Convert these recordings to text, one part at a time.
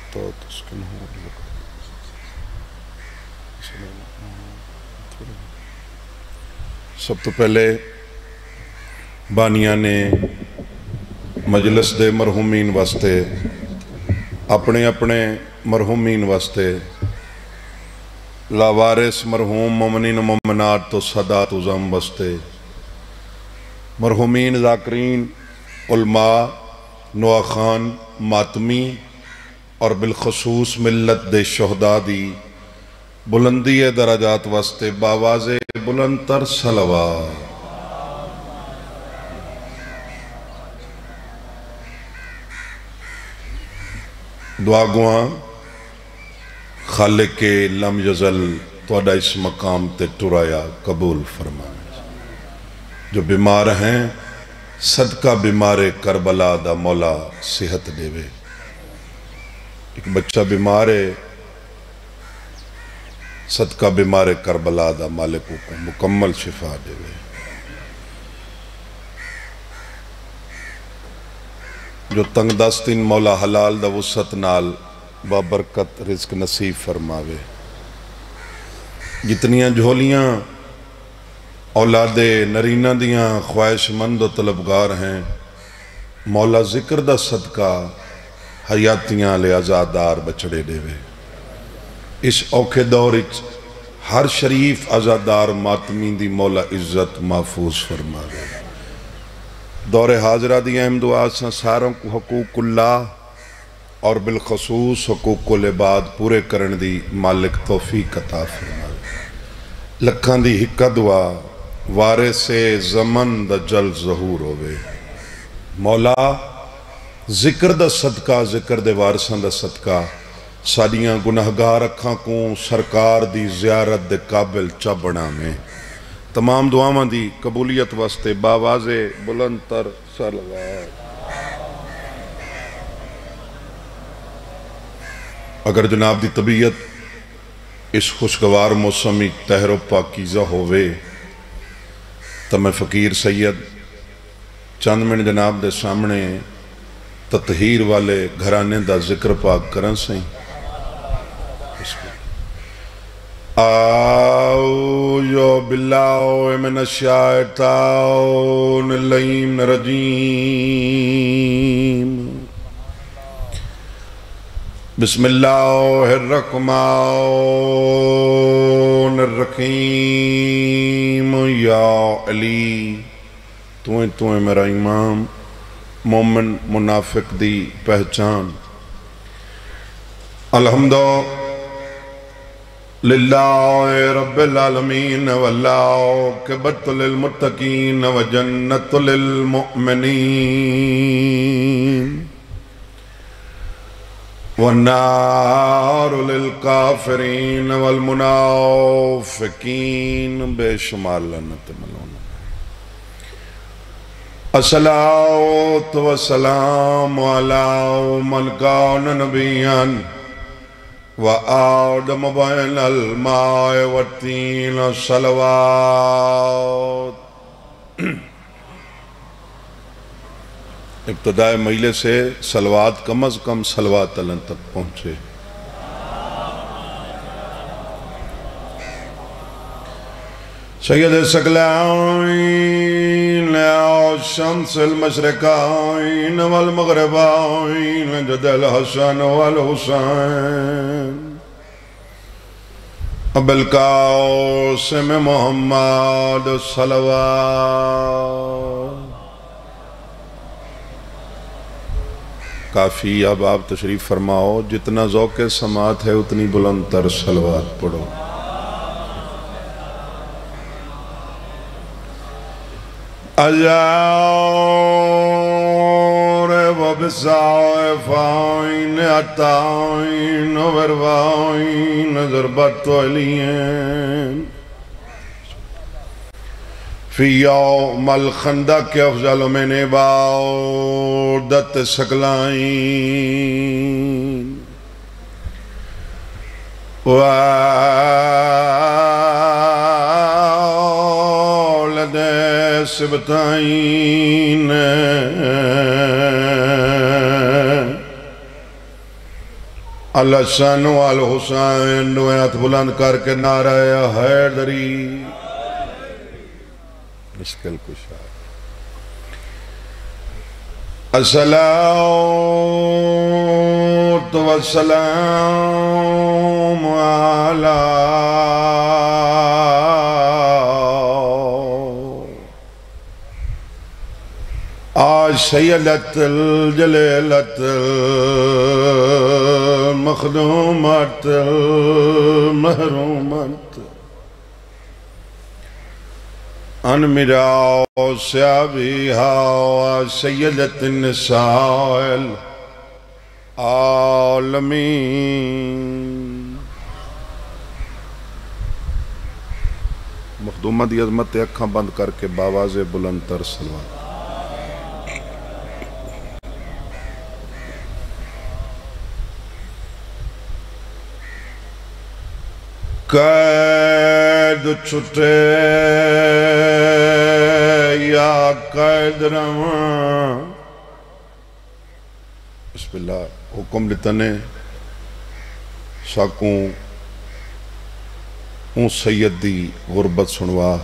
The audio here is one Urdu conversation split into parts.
حتى تسكنه سب تو پہلے بانیاں نے مجلس دے مرحومین واسطے اپنے اپنے مرحومین واسطے لاوارث مرحوم مومنین و مومنات تو سادات عظام واسطے مرحومین ذاکرین علماء نواخان ماتمی اور بالخصوص ملت دے شہداء دی بلندی درجات واسطے باواز بلند تر صلوات دعا گواں خالق لم یزل توڑا اس مقام تے ٹرایا قبول فرمائے جو بیمار ہیں صدقہ بیمار کربلا دا مولا صحت دے وے ایک بچہ بیمار ہے صدقہ بیمار کربلا دا مالک کو مکمل شفا دے وے جو تنگ دستین مولا حلال دا وسعت نال بابرکت رزق نصیب فرماوے جتنیاں جھولیاں اولاد نرینہ دیاں خواہش مند و طلبگار ہیں مولا ذکر دا صدقہ حیاتیاں لے آزادار بچڑے دے وے اس اوکھے دور ہر شریف آزادار ماتمین دی مولا عزت محفوظ فرماوے دور حاضرہ دی اہم دعا ساروں کو حقوق اللہ اور بالخصوص حقوق العباد پورے کرن دی مالک توفیق عطا فرماوے لکھاں دی ہکا دعا وارث زمن دا جل ظہور ہوئے مولا ذکر دا صدقہ ذکر دے وارثاں دا صدقہ ساڑیاں گناہگار اکھاں کو سرکار دی زیارت دے قابل چا بنا میں تمام دعاواں دی قبولیت واسطے باواز بلند تر صلوات اگر جناب دی طبیعت اس خوشگوار موسمی تہر و پاکیزہ ہوئے تو میں فقیر سید چند منٹ جناب دے سامنے تطہیر والے گھرانے دا ذکر پاک کرن سہیں اعوذ باللہ من الشیطان اللعین الرجیم بسم اللہ الرحمن الرحیم یا علی تو میرا امام مومن منافق دی پہچان الحمدللہ رب العالمین والعاقبۃ للمتقین وجنت للمؤمنین والنار للکافرین والمنافقین بے شمار لعنت ملون الصلاۃ والسلام علی من کان نبیا وآدم بین الماء والطین صلوات ابتدائے مہیلے سے صلوات کم از کم صلوات اللہ تک پہنچے سید ثقلین شمس المشرقین والمغربین جد الحسن والحسین ابو القاسم محمد صلوات کافی اب آپ تشریف فرماؤ جتنا ذوق سماعت ہے اتنی بلند تر صلوات پڑھو اجار وبسائفائن عطائن وروائن ضربت علین فی یوم الخندق افضل من عبادت ثقلین سبتائین الحسن والحسین دوئے ہاتھ بلند کر کے نعرہ حیدری مشکل کشا الصلاۃ والسلام علی سیدت الجلیلت المخدومت المحرومت انمراء سیابیہا سیدت النساء العالمین مخدومت دی عظمت اکھاں بند کر کے باواز بلند تر سلوات قید چھٹے یا قید رواں بسم اللہ حکم لتنے ساکوں اون سید دی غربت سنوا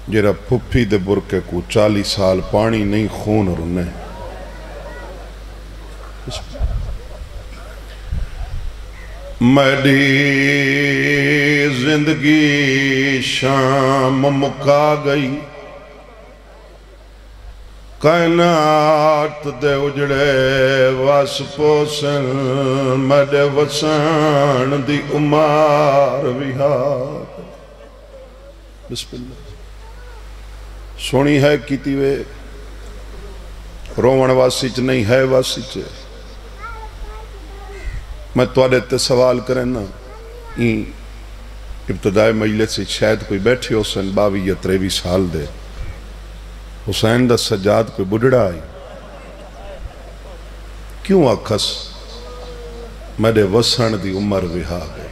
جیرا پھپھی دے برکے کو 40 سال پانی نہیں خون رنے میری زندگی شام مکا گئی کائنات دے اجڑے واس پوسن میرے وسان دی عمار ویہار بسم اللہ سونی ہے کیتی وے روون واسی چ نہیں ہے واسی چ میں توڑے تے سوال کریں نا ابتدائی مجلس سے شاید کوئی بیٹھے حسین 22 یا 23 سال دے حسین دا سجاد کوئی بڑھڑا آئی کیوں آکھس میرے وسن دی عمر وہا گئے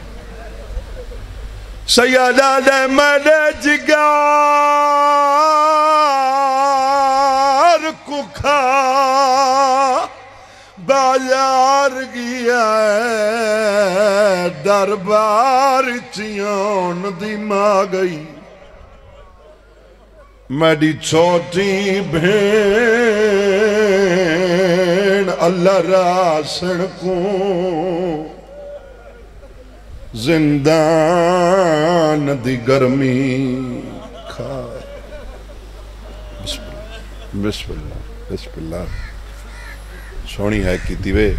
سیدہ دے میرے جگار کو کھا بازار گیا ہے دربار چیون دی ماں گئی میری چھوٹی بھین اللہ راسن کو زندان دی گرمی کھائے بسم اللہ بسم اللہ سونی ہے کی تیوے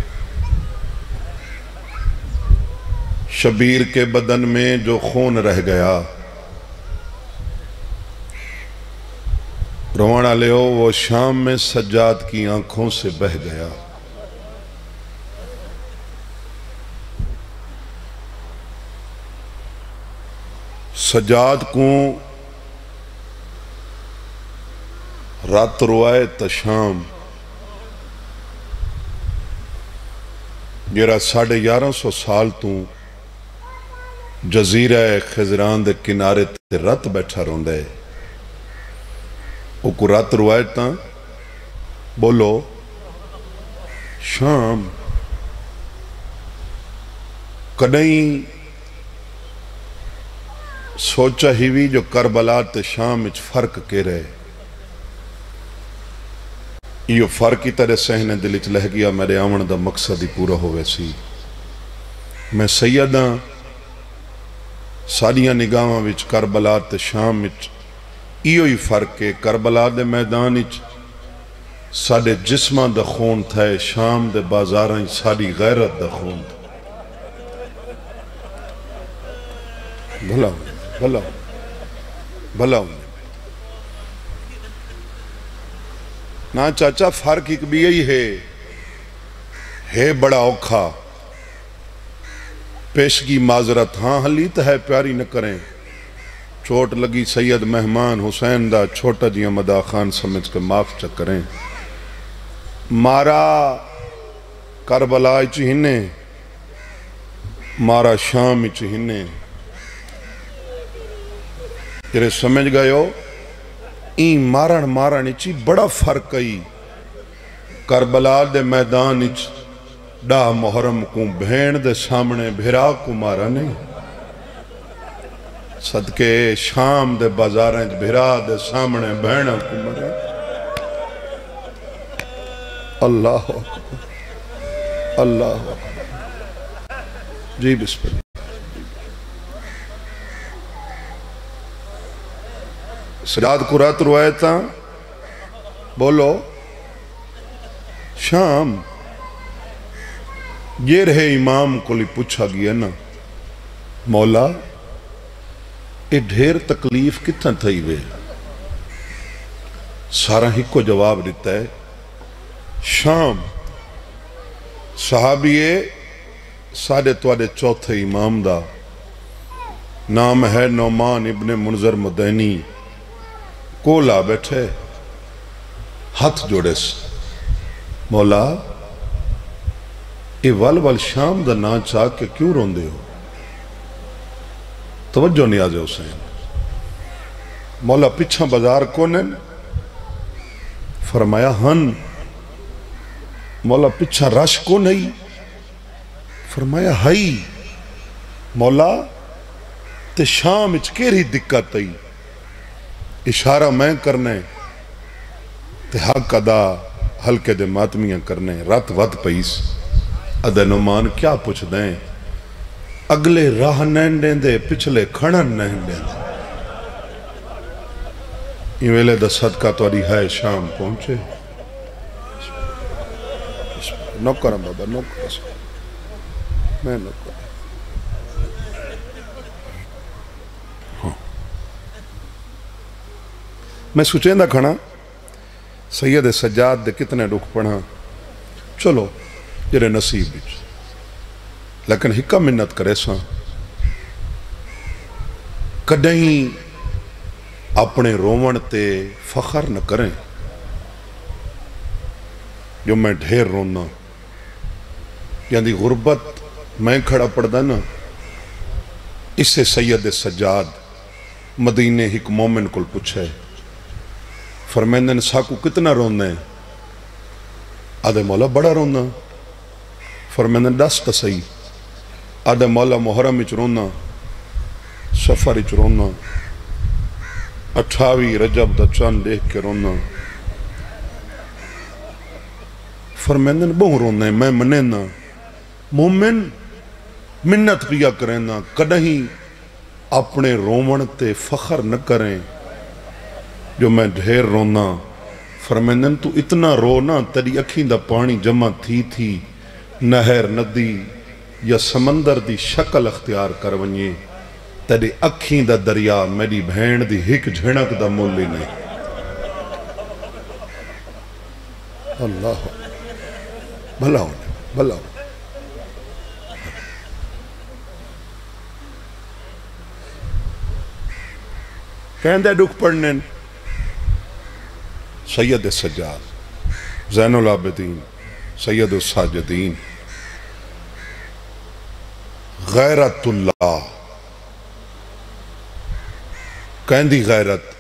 شبیر کے بدن میں جو خون رہ گیا روانا لے ہو وہ شام میں سجاد کی آنکھوں سے بہ گیا سجاد کو رات روائے تشام جیرا 1150 سال تو جزیرہ خزران دے کنارے تے رات بیٹھا رون دے او کو رات روائے تاں بولو شام کدیں سوچا ہی بھی جو کربلا تے شام اچ فرق کے رہے یہ فرق کی طرح سہنے دل اچ لہ گیا میرے آمن دا مقصد ہی پورا ہوئے سی میں سیداں ساڑیاں نگاہاں وچ کربلا تے شام وچ ایو ہی فرق ہے کربلا دے میدان وچ ساڑے جسماں دا خون تھا شام دے بازاراں ساڑی غیرت دا خون تھا بھلا ہونے نا چاچا فرق ایک بھی یہی ہے بڑا اوکھا پیشگی معذرت ہاں حلیت ہے پیاری نہ کریں چوٹ لگی سید مہمان حسین دا چھوٹا جی مدا خان سمجھ کے معاف چکریں مارا کربلا چہنے مارا شام چہنے تیرے سمجھ گئے ہو این مارن چی بڑا فرق ہے کربلا دے میدان ڈا محرم کو بھین دے سامنے بھیرا کو مارا نہیں صدقے شام دے بازاریں بھیرا دے سامنے بھین کو مارا اللہ اکبر اللہ اکبر جی بسم اللہ سجاد قرآت روایتاں بولو شام یہ رہے امام کو لی پوچھا گیا نا مولا یہ ڈھیر تکلیف کتنا تھئی وے سارا ہی کو جواب دیتا ہے شام صحابیے ساڑھے توڑے چوتھے امام دا نام ہے نعمان ابن منذر مدینی کولا بیٹھے ہاتھ جوڑے سے مولا یہ وال شام دا نا چاہ کے کیوں رون دے ہو توجہ نیاز حسین مولا پچھا بازار کونن فرمایا ہن مولا پچھا رش کو نہیں فرمایا ہائی مولا تے شام اچ کیری دقت تئی اشارہ میں کرنے تے حق ادا ہلکے دے ماتمیاں کرنے رات وط پیس ادھے نعمان کیا پوچھ دیں اگلے راہ نین دیں دے پچھلے کھڑن نین دیں دے یہ ویلے دا صدقہ توڑی ہے شام پہنچے نوکرم بابا نوکرم میں نوکرم میں سوچیں دا کھڑا سید سجاد دے کتنے رخ پڑھا چلو جرے نصیب بیچ لیکن ہکا منت کرے ساں کدہیں اپنے رومن تے فخر نہ کریں جو میں ڈھیر رونا یعنی غربت میں کھڑا پڑھ نا اس سے سید سجاد مدینے ہک مومن کل پوچھے فرمیندن ساکو کتنا رونا ہے آدھے مولا بڑا رونا فرمیندن دست صحیح آدھے مولا محرم اچ رونا سفر اچ رونا 28 رجب دا چاند دیکھ کے رونا فرمیندن بہو رونا ہے میں منینا مومن منت پیا کرینا کدہیں اپنے رومن تے فخر نہ کریں جو میں ڈھیر رونا فرمیندن تو اتنا رونا تیری اکھیں دا پانی جمع تھی نہر ندی یا سمندر دی شکل اختیار کر ونیے تیری اکھیں دا دریا میری بھین دی ہک جھنک دا مولی نہیں اللہ بھلا ہونے بھلا ہونے کہیں دے ڈک پڑھنے سید سجاد زین العابدین سید الساجدین غیرت اللہ کہیں دی غیرت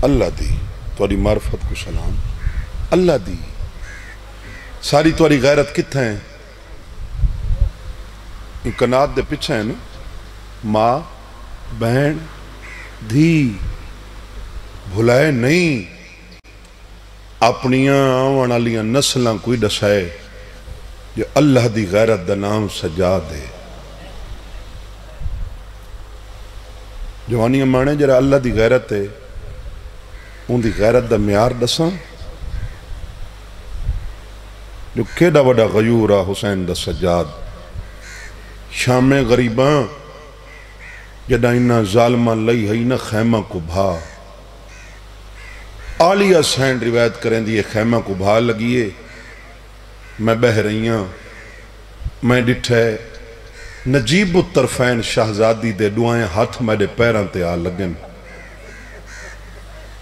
اللہ دی توڑی معرفت کو سلام اللہ دی ساری توڑی غیرت کتھا ہیں انکنات دے پچھا ہیں نا ماں بہن دھی بھلائے نہیں اپنیاں آوانا لیاں نسلاں کوئی دسائے جو اللہ دی غیرت دا نام سجاد ہے جوانیاں مانے جرہ اللہ دی غیرت ہے ان دی غیرت دا معیار دساں جو کیڑا وڈا غیورا حسین دا سجاد شام غریباں جدہ انہا ظالمہ لئی ہے انہا خیمہ کو بھا آلیہ سین روایت کریں دیئے خیمہ کو بھا لگیے میں بہ رہیاں میں ڈٹھے نجیب الطرفین شہزادی دے دعائیں ہاتھ میرے پیران تے آ لگن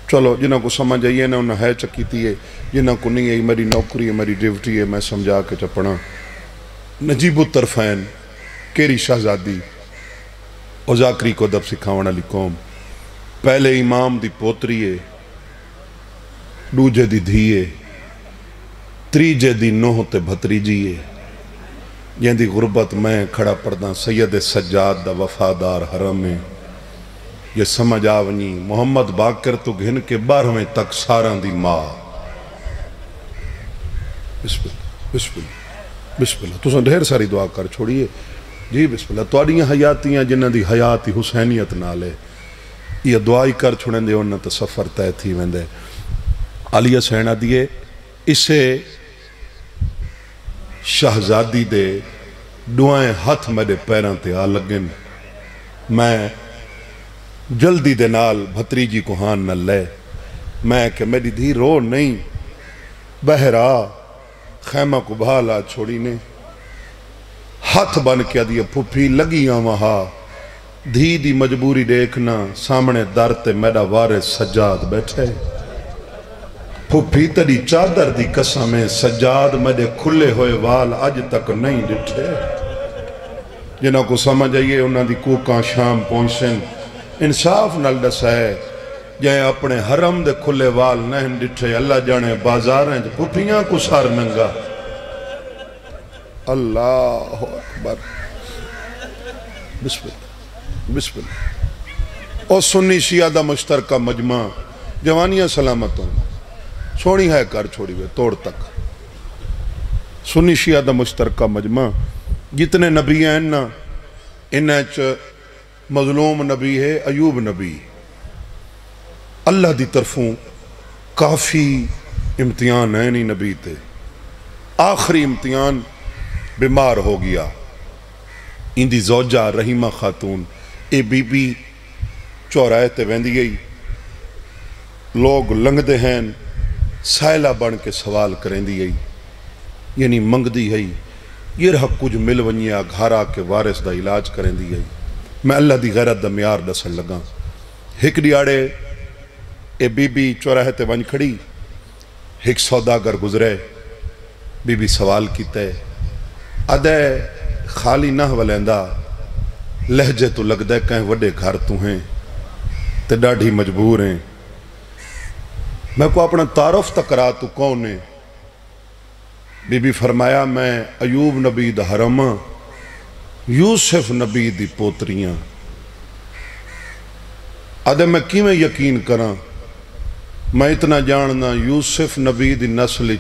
چلو جنہاں کو سمجھ آئیے نا انہاں ہے چکیتی ہے جنہاں کو نہیں ہے میری نوکری ہے میری ڈیوٹی ہے میں سمجھا کے چپڑا نجیب الطرفین کیری شہزادی او ذاکری کو دب سکھاونا لی قوم پہلے امام دی پوتری ہے دوجہ دی دھیے تریجے دی نوہ تے بھتریجی ہے جن دی غربت میں کھڑا پڑھدا سید سجاد دا وفادار حرم ہے یہ سمجھ آونی محمد باقر تو گھن کے 12ویں تک ساران دی ماں بسم اللہ بسم اللہ بسم اللہ تو ڈھیر ساری دعا کر چھوڑیے جی بسم اللہ توڑیاں حیاتیاں جنہ دی حیاتی حسینیت نالے یہ دعائی کر چھوڑیں دے انہاں تا سفر تے تھی ویندے علی حسینہ دیئے اسے شہزادی دے دعائیں ہاتھ میرے پیران تے آ لگن میں جلدی دے نال بھتریجی کو ہان نہ لے میں کہ میری دھی رو نہیں بہرا خیمہ کو بھالا چھوڑی نے ہاتھ بن کیا دیا پھوپھی لگیاں وہاں دھی دی مجبوری دیکھنا سامنے در تے میرا وارث سجاد بیٹھے پھوپھی تری چادر دی قسمیں سجاد میرے کھلے ہوئے وال آج تک نہیں ڈٹھے جنہوں کو سمجھ آئیے انہوں دی کوکاں شام پہنچیں انصاف نال دسائے جائیں اپنے حرم دے کھلے وال نہیں ڈٹھے اللہ جانے بازار ہیں پھوپھیاں کو سار ننگا اللہ اکبر بسم اللہ بسم اللہ اور سنی شیعہ دا مشترکہ مجمع جوانیاں سلامتوں سونی ہے کر چھوڑی ہوئے توڑ تک سنی شیعہ دا مشترکہ مجمع جتنے نبی ہیں نا انہیں مظلوم نبی ہے ایوب نبی اللہ دی طرفوں کافی امتحان ہے نہیں نبی تے آخری امتحان بیمار ہو گیا اندی زوجہ رحیمہ خاتون اے بی بی چورائے تے ویندی گئی لوگ لنگ دے ہیں سائلہ بن کے سوال کریں دی گئی یعنی منگ دی گئی یہ رہا کچھ مل ونیا گھارا کے وارث دا علاج کریں دی گئی میں اللہ دی غیرت دا میار دسن لگا ہک ڈیاڑے اے بی بی چوراہے تے ون کھڑی ہک سوداگر گزرے بی بی سوال کیتے ادے خالی نہ ولیندہ لہجے تو لگ دے کہیں وڈے گھر تو ہیں تے ڈاڑھی مجبور ہیں میں کو اپنا تعارف تکرا تو کون ہے بی بی فرمایا میں ایوب نبی دا حرم یوسف نبی دی پوتریاں ادھے میں کی میں یقین کراں میں اتنا جاننا یوسف نبی دی نسل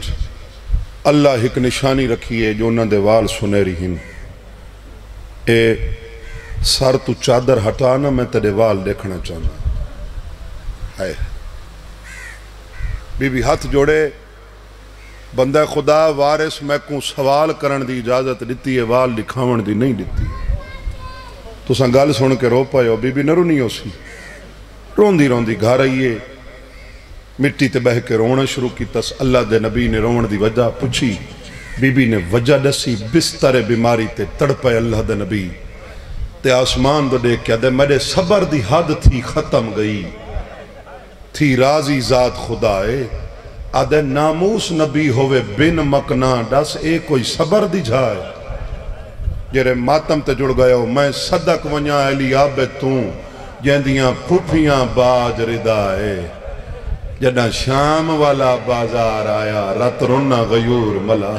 اللہ ایک نشانی رکھی ہے جو انہوں دے وال سنیری ہن اے سر تو چادر ہٹانا میں تیرے وال دیکھنا چاہنا ہے بی بی ہاتھ جوڑے بندہ خدا وارث میں کو سوال کرن دی اجازت دیتی ہے وال لکھاون دی نہیں دیتی تو سنگال سن کے رو پائے ہو بی بی نہ رونی ہو سی رون دی گھا رہی ہے مٹی تے بہ کے رونا شروع کی تس اللہ دے نبی نے رون دی وجہ پوچھی بی بی نے وجہ دسی بستر بیماری تے تڑپے اللہ دے نبی تے آسمان دو دیکھ کیا دے میرے صبر دی حد تھی ختم گئی تھی راضی ذات خدائے آدھے ناموس نبی ہوئے بن مکنا ڈس اے کوئی صبر دی جھائے جرے ماتم تے جڑ گئے ہو میں صدق ونیا علی آبے توں جیندیاں پھوپیاں باج ردائے جدہ شام والا بازار آیا رت رنہ غیور ملا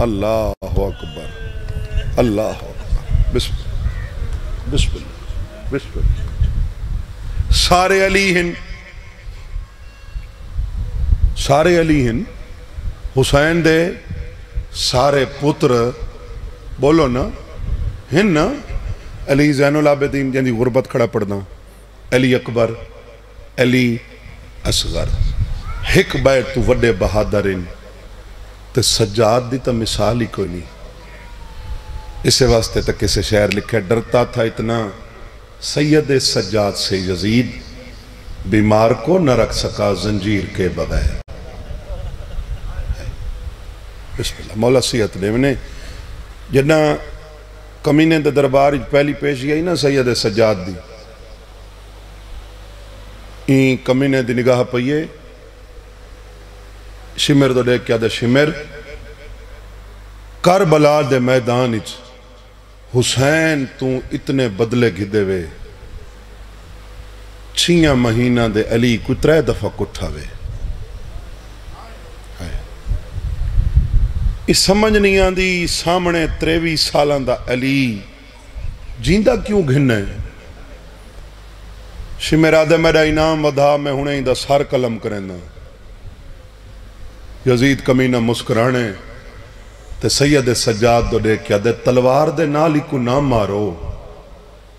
اللہ اکبر اللہ اکبر بسم اللہ بسم اللہ بسم اللہ سارے علی ہن حسین دے سارے پتر بولو نا ہن نا علی زین العابدین جن دی غربت کھڑا پڑنا علی اکبر علی اصغر ہک بیت تو وڈے بہادرین تے سجاد دی تا مثال ہی کوئی نہیں اسے واسطے تک اسے شعر لکھے ڈرتا تھا اتنا سید سجاد سے یزید بیمار کو نہ رکھ سکا زنجیر کے بغیر بسم اللہ مولا سیحت دیونے جنہ کمینے دے دربار پہلی پیش گئی نا سید سجاد دی این کمینے دی نگاہ پئیے شمر دو دیکھ کیا دے شمر کربلا دے میدان حسین تو اتنے بدلے گھدے وے 6 مہینہ دے علی کوئی 3 دفعہ کٹھا وے اس سمجھ نہیں آندی سامنے 23 سالاں دا علی جیندہ کیوں گھنے شمیرادہ میرا انعام ودھا میں ہنے ہی دا سار قلم کرنا یزید کمینہ مسکرانے تے سید سجاد دو دے کیا دے تلوار دے نالی کو نہ مارو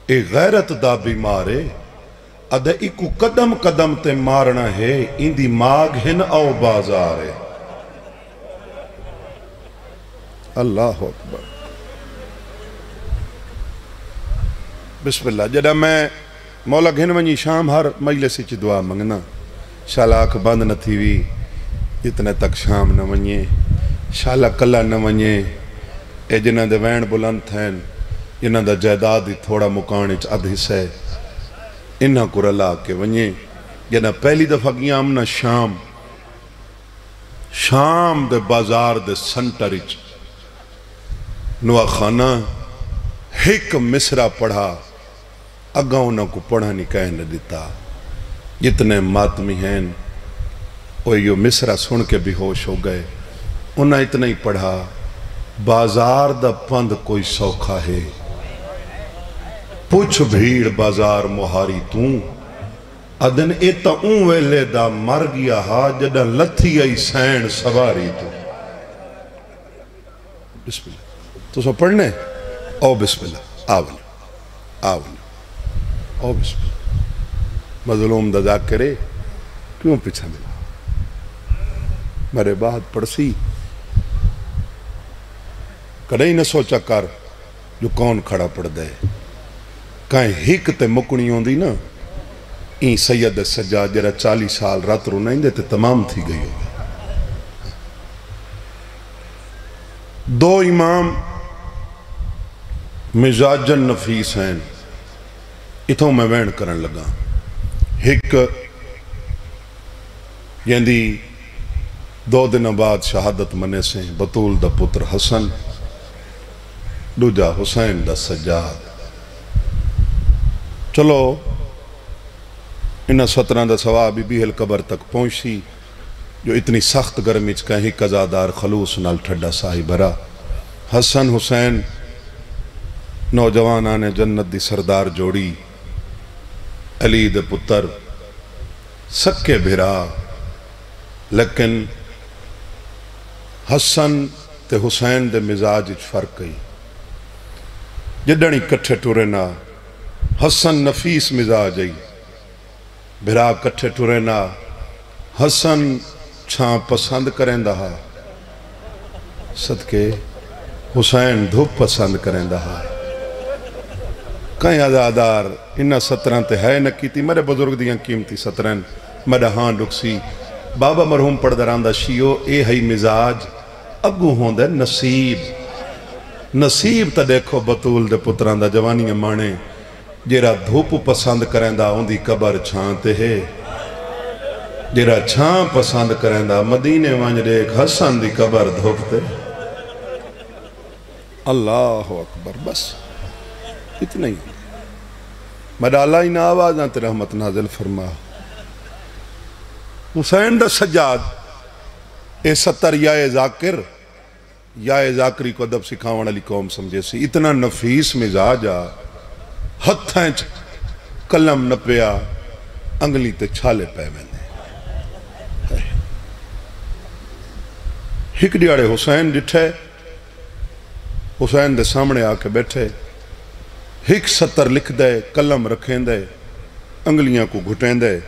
اے غیرت دا بیمارے ادھے اکو قدم قدم تے مارنا ہے اندی ماغ ہن او بازارے اللہ اکبر بسم اللہ جڑا میں مولا گھن ونی شام ہر مجلس چ دعا منگنا شالا آنکھ بند نہ تھی وی اتنے تک شام نہ ونیے شالا کلا نہ ونیے اے جنہ دے وین بلند تھین جنہ دا جائیداد ہی تھوڑا مکانچ ادھ حصے انہا کو رلا کے ونیے جنہ پہلی دفعہ گیا امنا شام دے بازار دے سنٹرچ نوا خانہ ایک مصرہ پڑھا اگاں انہوں کو پڑھا نہیں کہنے دیتا جتنے ماتمی ہیں وہ یہ مصرہ سن کے بھی ہوش ہو گئے انہوں اتنا ہی پڑھا بازار دا پند کوئی سوکھا ہے پوچھ بھیڑ بازار مہاری توں ادن ایتا اون ویلے دا مر گیا ہا جدہ لتھی ای سین سواری تو بسم اللہ تو سو پڑھنے او بسم اللہ آون او بسم اللہ مظلوم دا ذاکرے کیوں پیچھا ملا میرے بعد پڑسی کدھیں نہ سوچا کر جو کون کھڑا پڑ دے کہیں ہک تے مکنی ہوں دی نا این سید سجاد جرہ 40 سال رات رو نہیں دیتے تمام تھی گئی ہوگی دو امام مزاجن نفیس ہیں اتھوں میں وین کرن لگا ہک یندی 2 دن بعد شہادت منے سے بطول دا پتر حسن دوجا حسین دا سجاد چلو انہا 17 دا سوابی بیہل قبر تک پہنچی جو اتنی سخت گرمی چکا ہی قضادار خلوص نال ٹھڈا ساہی بھرا حسن حسین نوجوان آنے جنت دی سردار جوڑی علی دے پتر سکے بھرا لیکن حسن تے حسین دے مزاج فرق گئی جدنی کٹھے ٹورینا حسن نفیس مزاج آئی بھرا کٹھے ٹورینا حسن چھاں پسند کریں دہا صدقے حسین دھوپ پسند کریں دہا کہیں آزادار انہا 17 تے ہے نہ کیتی میرے بزرگ دیاں قیمتی 17 میرا ہاں رکسی بابا مرحوم پڑھ دراندہ شیو اے ہی مزاج اگو ہوں دے نصیب تا دیکھو بطول دے پتران دا جوانی مانے جیرا دھوپ پسند کریں دا ان دی قبر چھانتے ہے جیرا چھان پسند کریں دا مدینے وانج دیکھ حسن دی قبر دھوپتے اللہ اکبر بس اتنا ہی مدالہ ہی نا آواز آنتے رحمت نازل فرما حسین دا سجاد اے 70 یا ذاکر یا ذاکری کو ادب سکھاون علی قوم سمجھے سی اتنا نفیس مزاج آ ہتھیں کلم نپیا انگلی تے چھالے پہ میں ہک ڈیاڑے حسین ڈٹھے حسین دے سامنے آکے بیٹھے ہک 70 لکھ دے کلم رکھیں دے انگلیاں کو گھٹیں دے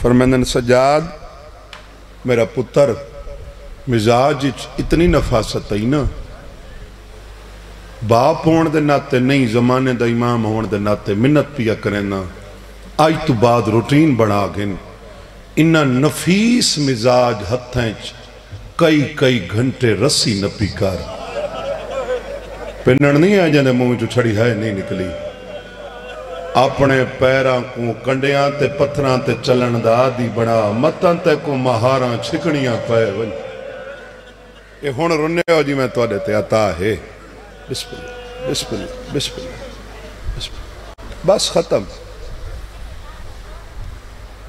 فرمیندن سجاد میرا پتر مزاج اتنی نفاست آئی نا باپ ہون دے ناتے نہیں زمانے دا امام ہون دے ناتے منت پیا کریں نا آئی تو بعد روٹین بڑھا گن انہا نفیس مزاج ہتھیں کئی گھنٹے رسی نپی کر پینڑ نہیں آئے جاندے منہ جو چھڑی ہے نہیں نکلی اپنے پیراں کو کنڈیاں تے پتھراں تے چلن دا آدھی بڑا متن تے کو مہاراں چھکڑیاں پائے ون اے ہون رنے ہو جی میں تو دیتے آتا ہے بسم اللہ بسم اللہ بسم اللہ بسم اللہ بس ختم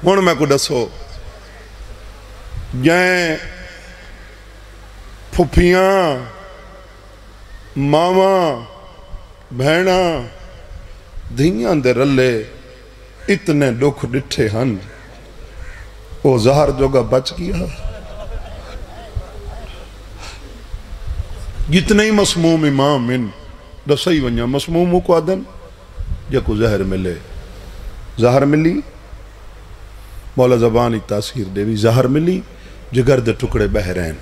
ہون میں کو دسو جائیں پھپھیاں ماواں بہنا دھیاں دے رلے اتنے دکھ ڈٹھے ہن وہ زہر جوگا بچ گیا جتنے ہی مسموم امام ان دسائی ونیا مسموموں کو آدم جا کو زہر ملے زہر ملی مولا زبانی تاثیر دے بھی زہر ملی جگر دے ٹکڑے بہرین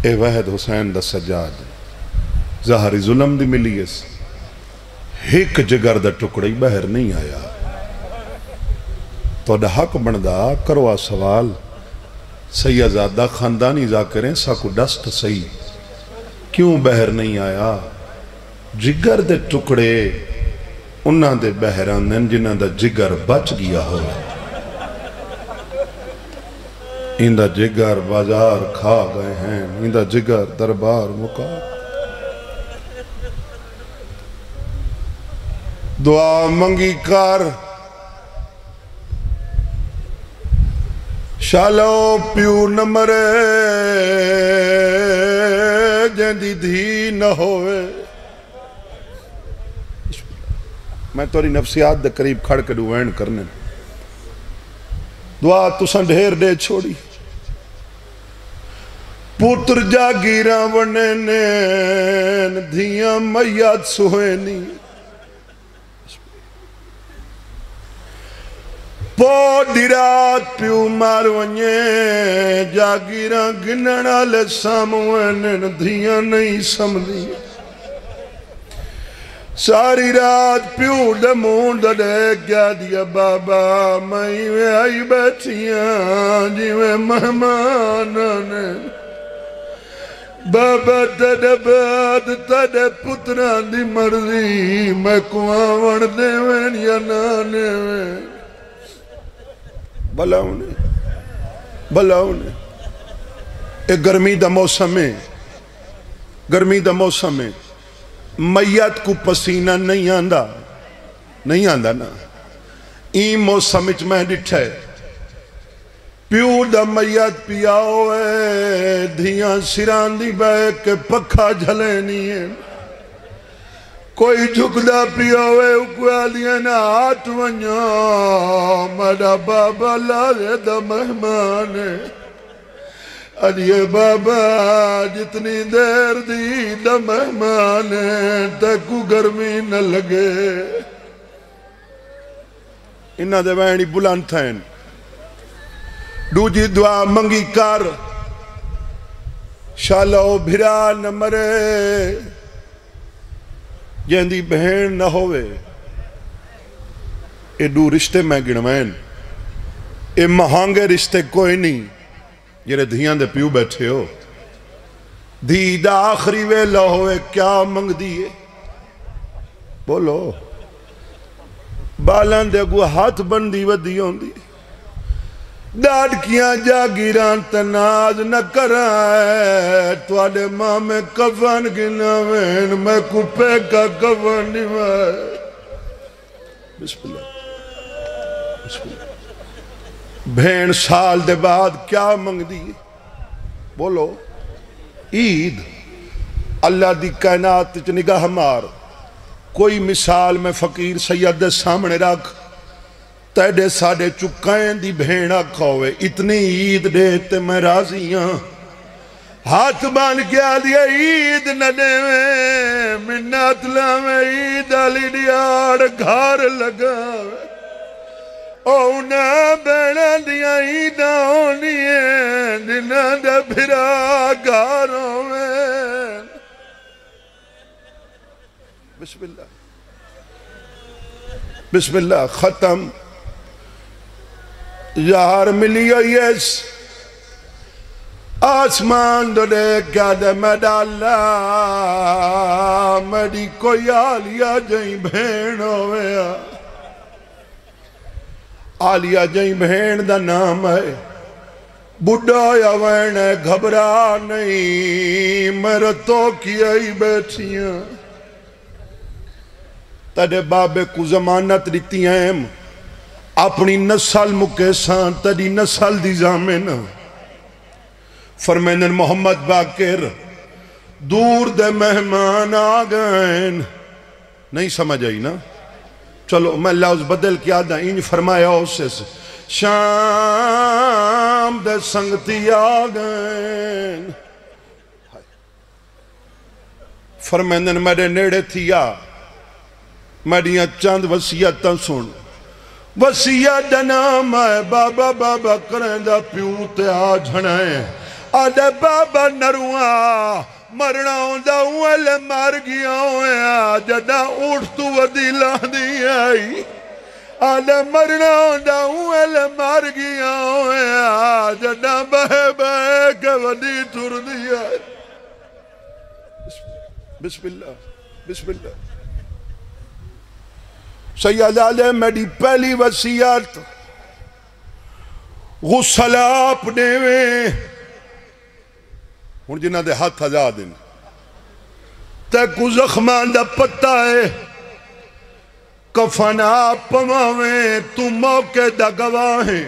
اے وحد حسین دا سجاد زہری ظلم دی ملی اس ایک جگر دا ٹکڑے بہر نہیں آیا تو دا حق بندہ کروا سوال سیدزادہ خاندانی ذاکریں ساکو دست سی کیوں بہر نہیں آیا جگر دے ٹکڑے انہاں دے بہران دن جنہاں دا جگر بچ گیا ہو اندہ جگر بازار کھا گئے ہیں اندہ جگر دربار مکا دعا منگی کار شالو پیو نمرے جندی دھی نہ ہوئے میں توری نفسیات دے قریب کھڑ کے ڈوین کرنے دعا تساں ڈھیر دے چھوڑی پوتر جاگیراں ونین دھیاں میات سوہینی پو دیرات پیو مارونیے جاگیراں گننا لے ساموین دھیاں نہیں سمدھی ساری رات پیو دمون دے گیا دیا بابا میں آئی بیٹھیاں جیویں مہمانانے بابا تڑے بعد تڑے پتران دی مرضی میں کواں وڑ دے وین یا نانے وین بھلا انہیں اے گرمی دا موسم ہے گرمی دا موسم ہے میت کو پسینہ نہیں آندہ نا این موسم اچ میں ڈٹھے پیو دا میت پیاؤ ہے دھیاں سران دی بے کے پکھا جھلینی ہے کوئی جھکدہ پیاوے اکوالیاں نا آٹ ونیا مڈا بابا لازے دا مہمان علیہ بابا جتنی دیر دی دا مہمان تکو گرمی نہ لگے انہا دے وینی بلان تھین دو جی دعا منگی کار شالو بھرا نہ مرے جہندی بہن نہ ہوئے اے دو رشتے میں گنوین اے مہانگے رشتے کوئی نہیں جرے دھیاں دے پیو بیٹھے ہو دھی دا آخری ویلہ ہوئے کیا منگ دیئے بولو بالان دے گو ہاتھ بندی ودی ہوں دی ڈاڈ کیاں جاگیران تناز نہ کرائے توڑے ماں میں کفن گناوین میں کپے کا کفن نیوائے بسم اللہ بھین سال دے بعد کیا منگ دی بولو عید اللہ دی کائنات چ نگاہ مار کوئی مثال میں فقیر سید دے سامنے رکھ تیڑے ساڑے چکائیں دی بھیڑا کھوئے اتنی عید دیتے میں راضیاں ہاتھ بان کیا دیا عید نہ دیویں منت لاویں عید علی دیار گھار لگاویں اونا بیڑا دیا عیدہ ہونی ہے دنہ دے بھرا گھاروں میں بسم اللہ ختم یار ملی ایس آسمان دو دے کیا دے میں ڈالا میری کوئی آلیا جائیں بھین ہویا آلیا جائیں بھین دا نام ہے بڑھا یا وین ہے گھبرا نہیں میرے تو کیا ہی بیٹھیاں تڑے بابے کو زمانت دیتی ہیں اپنی نسل مکے سان تڑی نسل دی زامن فرمیندن محمد باقر دور دے مہمان آگئیں نہیں سمجھ آئی نا چلو میں لفظ بدل کیا دا انج فرمایا اسے سے شام دے سنگتی آگئیں فرمیندن میرے نیڑے تھیا میڈیاں چاند وسیعتاں سن وسیعت نام ہے بابا بابا کریں دا پیوتے آجھنائیں آدھے بابا نروہاں مرنا ہوندہ اوہل مار گیا ہوئے جدہ اٹھ تو ودیلہ دی آئی آدھے مرنا ہوندہ اوہل مار گیا ہوئے جدہ بہے بہے کے ودی ٹر دی آئی بسم اللہ بسم اللہ سید علیہ میری پہلی وسیعت غسل اپنے میں ہون جنہ دے ہاتھ آزاد ہیں تے کو زخمان دا پتہ ہے کفن آپ پماویں تو موقع دا گواہیں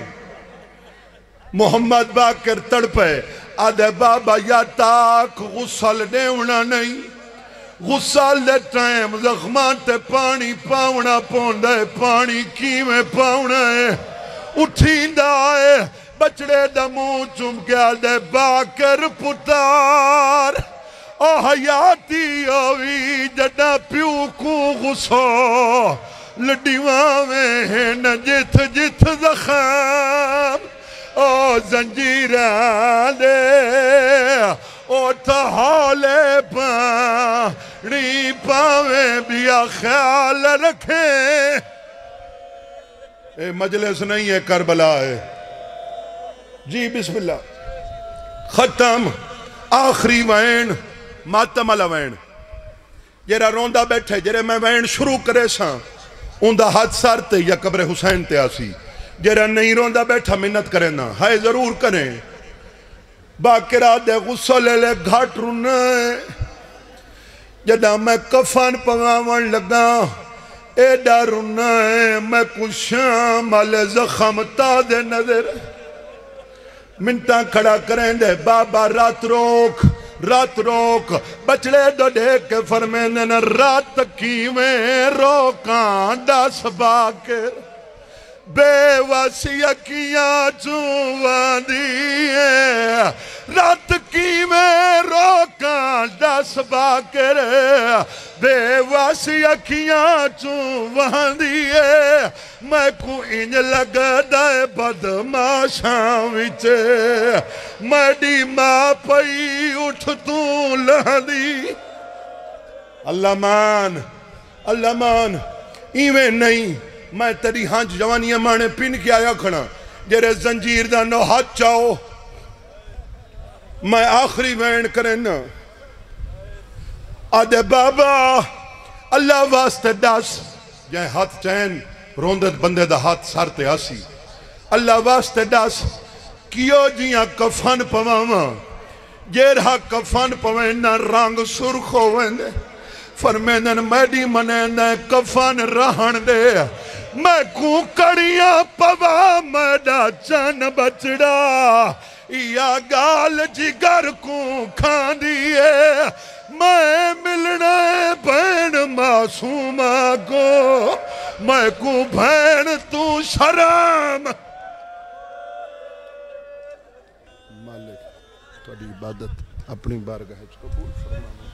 محمد باقر تڑپے آدھے بابا یا تاک غسل دیونا نہیں غسل دے ٹائم زخمان تے پانی پاؤنا پوندے پانی کیویں پاؤنا ہے اٹھیندہ ہے بچڑے دا منہ چم گیا دے باقر پتار او حیاتی ہوئی جڑا پیو کو غصو لڈیواں میں نہ جت جت زخم او زنجیران دے او تحالے پانی پاویں بیا خیال رکھیں اے مجلس نہیں ہے کربلا ہے جی بسم اللہ ختم آخری وین ماتم علا وین جیرہ روندہ بیٹھے جیرے میں وین شروع کرے ساں اندہ ہاتھ سارتے یا قبر حسین تے آسی جیرہ نہیں روندہ بیٹھا منت کرے نا ہائے ضرور کریں باقرہ دے غسل لے گھاٹ رونے جدہ میں کفن پغاون لگا ایڈا رونے میں کچھ شام علی زخم تا دے نظر منتاں کھڑا کریں دے بابا رات روک بچڑے دو دیکھ کے فرمیندن رات کیویں روکاں دس باقر بے واسیہ کیا چوان دیئے رات کیویں روکاں دس باقر بے واسیہ کیا چوان دیئے میں کو انج لگ دائے بدماشاں وچے میڈی ماں پئی اٹھ تو لہدی اللہ مان ایویں نہیں میں تیری ہانچ جوانی مانے پین کے آیا کھڑا جیرے زنجیر دا نو ہاتھ چاہو میں آخری وین کریں آدھے بابا اللہ واسطے دس جائے ہاتھ چین روندت بندے دا ہاتھ سارتے آسی اللہ واسطے دس کیو جیاں کفن پواما جیرہا کفن پوینا رنگ سرخ ہوئے فرمیندن میڈی منیندہ کفن رہن دے میں کو کڑیاں پوا میڈا چن بچڑا یا گال جگر کو کھان دیئے میں ملنا بین معصومہ کو میں کو بین تو شرم مالک تھوڑی عبادت اپنی بارگاہ قبول فرمانا